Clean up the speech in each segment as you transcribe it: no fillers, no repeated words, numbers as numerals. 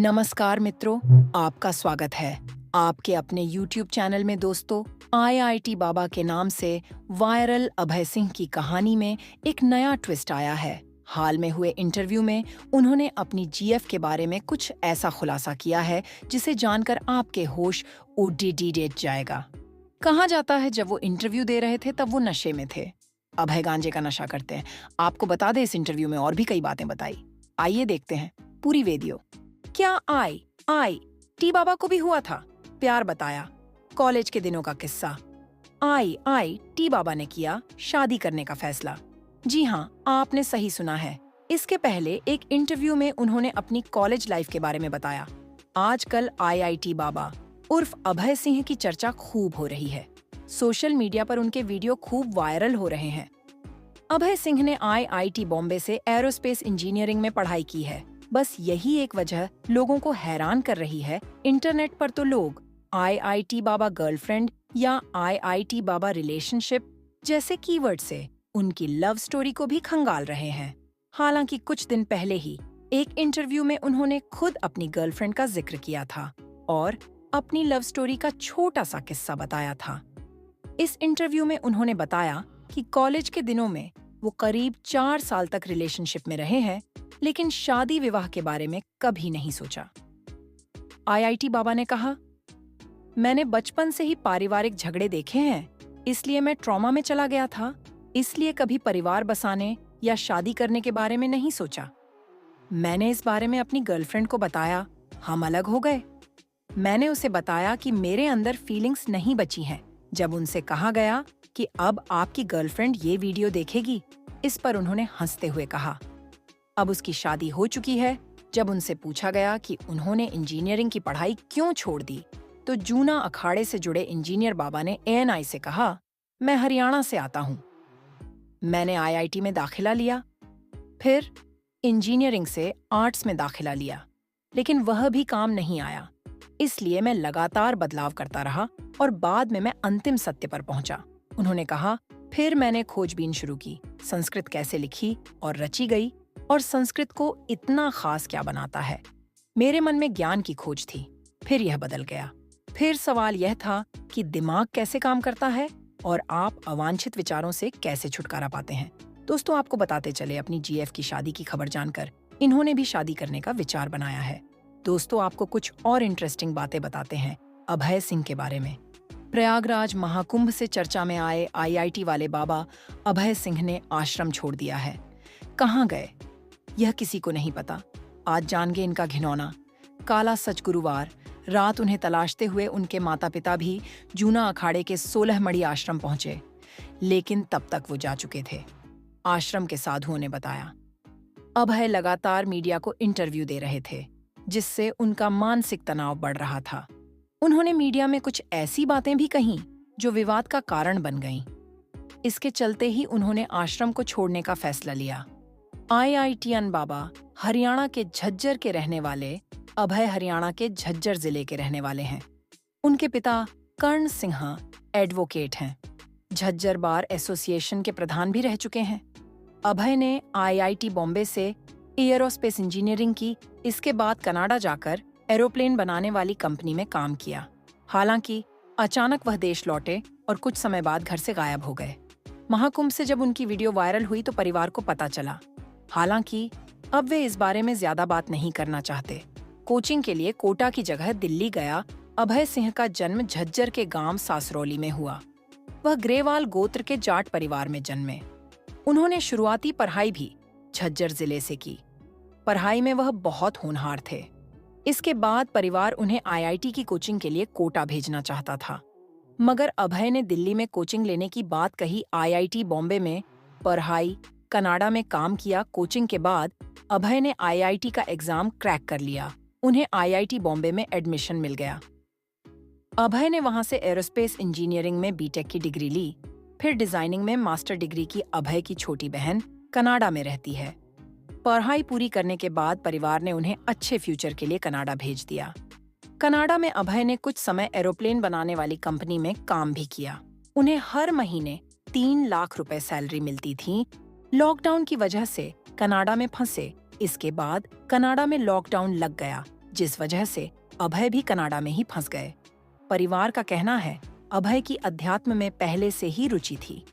नमस्कार मित्रों, आपका स्वागत है आपके अपने YouTube चैनल में। दोस्तों, IIT बाबा के नाम से वायरल अभय सिंह की कहानी में एक नया ट्विस्ट आया है। हाल में हुए इंटरव्यू में उन्होंने अपनी GF के बारे में कुछ ऐसा खुलासा किया है जिसे जानकर आपके होश उड़ जाएगा। कहा जाता है जब वो इंटरव्यू दे रहे थे तब वो नशे में थे। अभय गांजे का नशा करते हैं। आपको बता दें, इस इंटरव्यू में और भी कई बातें बताई। आइए देखते हैं पूरी वीडियो। क्या IIT बाबा को भी हुआ था? प्यार बताया। कॉलेज के दिनों का किस्सा। IIT बाबा ने किया शादी करने का फैसला। जी हाँ, आपने सही सुना है। इसके पहले एक इंटरव्यू में उन्होंने अपनी कॉलेज लाइफ के बारे में बताया। आजकल IIT बाबा उर्फ अभय सिंह की चर्चा खूब हो रही है। सोशल मीडिया पर उनके वीडियो खूब वायरल हो रहे हैं। अभय सिंह ने IIT बॉम्बे से एरोस्पेस इंजीनियरिंग में पढ़ाई की है। बस यही एक वजह लोगों को हैरान कर रही है। इंटरनेट पर तो लोग IIT बाबा गर्लफ्रेंड या IIT बाबा रिलेशनशिप जैसे कीवर्ड से उनकी लव स्टोरी को भी खंगाल रहे हैं। हालांकि कुछ दिन पहले ही एक इंटरव्यू में उन्होंने खुद अपनी गर्लफ्रेंड का जिक्र किया था और अपनी लव स्टोरी का छोटा सा किस्सा बताया था। इस इंटरव्यू में उन्होंने बताया कि कॉलेज के दिनों में वो करीब 4 साल तक रिलेशनशिप में रहे हैं, लेकिन शादी विवाह के बारे में कभी नहीं सोचा। IIT बाबा ने कहा, मैंने बचपन से ही पारिवारिक झगड़े देखे हैं, इसलिए मैं ट्रॉमा में चला गया था, इसलिए कभी परिवार बसाने या शादी करने के बारे में नहीं सोचा। मैंने इस बारे में अपनी गर्लफ्रेंड को बताया, हम अलग हो गए। मैंने उसे बताया कि मेरे अंदर फीलिंग्स नहीं बची हैं। जब उनसे कहा गया कि अब आपकी गर्लफ्रेंड ये वीडियो देखेगी, इस पर उन्होंने हंसते हुए कहा, अब उसकी शादी हो चुकी है। जब उनसे पूछा गया कि उन्होंने इंजीनियरिंग की पढ़ाई क्यों छोड़ दी, तो जूना अखाड़े से जुड़े इंजीनियर बाबा ने ANI से कहा, मैं हरियाणा से आता हूँ। मैंने IIT में दाखिला लिया, फिर इंजीनियरिंग से आर्ट्स में दाखिला लिया, लेकिन वह भी काम नहीं आया। इसलिए मैं लगातार बदलाव करता रहा और बाद में मैं अंतिम सत्य पर पहुंचा। उन्होंने कहा, फिर मैंने खोजबीन शुरू की, संस्कृत कैसे लिखी और रची गई और संस्कृत को इतना खास क्या बनाता है। मेरे मन में ज्ञान की खोज थी। फिर यह बदल गया। फिर सवाल यह था कि दिमाग कैसे काम करता है और आप अवांछित विचारों से कैसे छुटकारा पाते हैं। दोस्तों, आपको बताते चले, अपनी GF की शादी की खबर जानकर इन्होंने भी शादी करने का विचार बनाया है। दोस्तों, आपको कुछ और इंटरेस्टिंग बातें बताते हैं अभय सिंह के बारे में। प्रयागराज महाकुंभ से चर्चा में आए IIT वाले बाबा अभय सिंह ने आश्रम छोड़ दिया है। कहाँ गए यह किसी को नहीं पता। आज जानेंगे इनका घिनौना। काला सच गुरुवार रात उन्हें तलाशते हुए उनके माता पिता भी जूना अखाड़े के 16 मड़ी आश्रम पहुंचे, लेकिन तब तक वो जा चुके थे। आश्रम के साधुओं ने बताया, अभय लगातार मीडिया को इंटरव्यू दे रहे थे, जिससे उनका मानसिक तनाव बढ़ रहा था। उन्होंने मीडिया में कुछ ऐसी बातें भी कहीं जो विवाद का कारण बन गईं। इसके चलते ही उन्होंने आश्रम को छोड़ने का फैसला लिया। IITian बाबा हरियाणा के झज्जर के रहने वाले अभय हरियाणा के झज्जर जिले के रहने वाले हैं। उनके पिता कर्ण सिन्हा एडवोकेट हैं। झज्जर बार एसोसिएशन के प्रधान भी रह चुके हैं। अभय ने IIT बॉम्बे से एयरोस्पेस इंजीनियरिंग की, इसके बाद कनाडा जाकर एरोप्लेन बनाने वाली कंपनी में काम किया। हालांकि अचानक वह देश लौटे और कुछ समय बाद घर से गायब हो गए। महाकुंभ से जब उनकी वीडियो वायरल हुई तो परिवार को पता चला। हालांकि अब वे इस बारे में ज्यादा बात नहीं करना चाहते। कोचिंग के लिए कोटा की जगह दिल्ली गया अभय सिंह का जन्म झज्जर के गांव सासरौली में हुआ। वह ग्रेवाल गोत्र के जाट परिवार में जन्मे। उन्होंने शुरुआती पढ़ाई भी झज्जर जिले से की। पढ़ाई में वह बहुत होनहार थे। इसके बाद परिवार उन्हें IIT की कोचिंग के लिए कोटा भेजना चाहता था, मगर अभय ने दिल्ली में कोचिंग लेने की बात कही। IIT बॉम्बे में पढ़ाई, कनाडा में काम किया। कोचिंग के बाद अभय ने IIT का एग्जाम क्रैक कर लिया। उन्हें IIT बॉम्बे में एडमिशन मिल गया। अभय ने वहां से एरोस्पेस इंजीनियरिंग में BTech की डिग्री ली। फिर डिजाइनिंग में मास्टर डिग्री की। अभय की छोटी बहन कनाडा में रहती है। पढ़ाई पूरी करने के बाद परिवार ने उन्हें अच्छे फ्यूचर के लिए कनाडा भेज दिया। कनाडा में अभय ने कुछ समय एरोप्लेन बनाने वाली कंपनी में काम भी किया। उन्हें हर महीने 3 लाख रुपए सैलरी मिलती थी। लॉकडाउन की वजह से कनाडा में फंसे। इसके बाद कनाडा में लॉकडाउन लग गया जिस वजह से अभय भी कनाडा में ही फंस गए। परिवार का कहना है अभय की अध्यात्म में पहले से ही रुचि थी।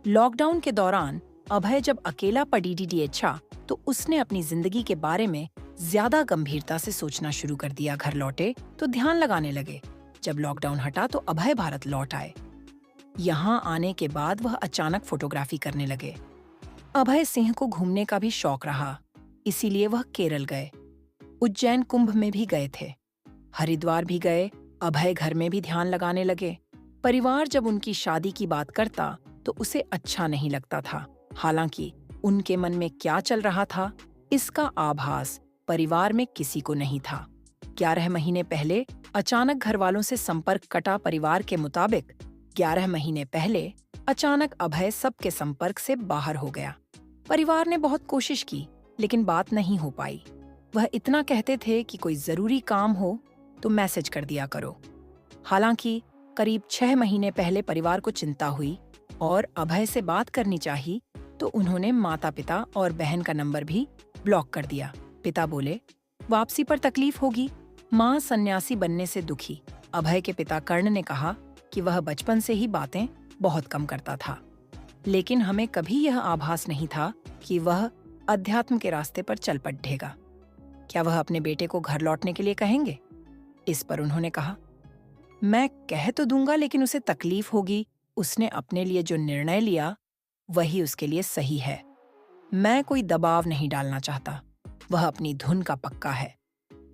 लॉकडाउन के दौरान अभय जब अकेला पड़ी अच्छा तो उसने अपनी जिंदगी के बारे में ज्यादा गंभीरता से सोचना शुरू कर दिया। घर लौटे तो ध्यान लगाने लगे। जब लॉकडाउन हटा तो अभय भारत लौट आए। यहाँ आने के बाद वह अचानक फोटोग्राफी करने लगे। अभय सिंह को घूमने का भी शौक रहा, इसीलिए वह केरल गए। उज्जैन कुंभ में भी गए थे, हरिद्वार भी गए। अभय घर में भी ध्यान लगाने लगे। परिवार जब उनकी शादी की बात करता तो उसे अच्छा नहीं लगता था। हालांकि उनके मन में क्या चल रहा था, इसका आभास परिवार में किसी को नहीं था। 11 महीने पहले अचानक घर वालों से संपर्क कटा। परिवार के मुताबिक 11 महीने पहले अचानक अभय सबके संपर्क से बाहर हो गया। परिवार ने बहुत कोशिश की, लेकिन बात नहीं हो पाई। वह इतना कहते थे कि कोई जरूरी काम हो तो मैसेज कर दिया करो। हालांकि करीब 6 महीने पहले परिवार को चिंता हुई और अभय से बात करनी चाहिए तो उन्होंने माता पिता और बहन का नंबर भी ब्लॉक कर दिया। पिता बोले वापसी पर तकलीफ होगी। माँ सन्यासी बनने से दुखी। अभय के पिता कर्ण ने कहा कि वह बचपन से ही बातें बहुत कम करता था, लेकिन हमें कभी यह आभास नहीं था कि वह अध्यात्म के रास्ते पर चल पड़ेगा। क्या वह अपने बेटे को घर लौटने के लिए कहेंगे? इस पर उन्होंने कहा, मैं कह तो दूंगा लेकिन उसे तकलीफ होगी। उसने अपने लिए जो निर्णय लिया वही उसके लिए सही है। मैं कोई दबाव नहीं डालना चाहता। वह अपनी धुन का पक्का है।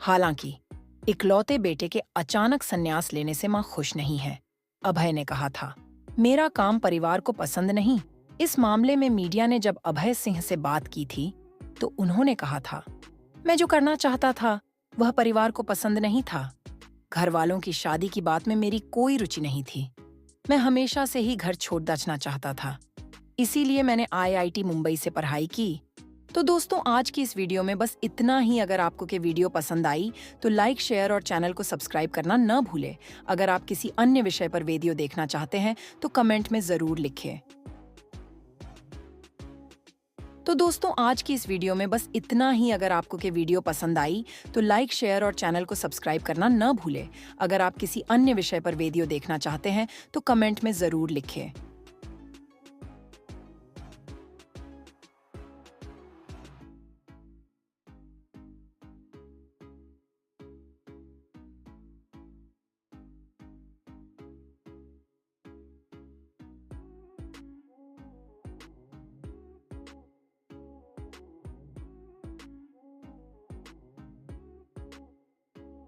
हालांकि इकलौते बेटे के अचानक संन्यास लेने से मां खुश नहीं है। अभय ने कहा था, मेरा काम परिवार को पसंद नहीं। इस मामले में मीडिया ने जब अभय सिंह से बात की थी तो उन्होंने कहा था, मैं जो करना चाहता था वह परिवार को पसंद नहीं था। घर वालों की शादी की बात में मेरी कोई रुचि नहीं थी। मैं हमेशा से ही घर छोड़ दचना चाहता था, इसीलिए मैंने IIT मुंबई से पढ़ाई की। तो दोस्तों, आज की इस वीडियो में बस इतना ही। अगर आपको के वीडियो पसंद आई तो लाइक, शेयर और चैनल को सब्सक्राइब करना न भूलें। अगर आप किसी अन्य विषय पर वीडियो देखना चाहते हैं तो कमेंट में जरूर लिखें। तो दोस्तों, आज की इस वीडियो में बस इतना ही। अगर आपको के वीडियो पसंद आई तो लाइक, शेयर और चैनल को सब्सक्राइब करना न भूलें। अगर आप किसी अन्य विषय पर वीडियो देखना चाहते हैं तो कमेंट में जरूर लिखें।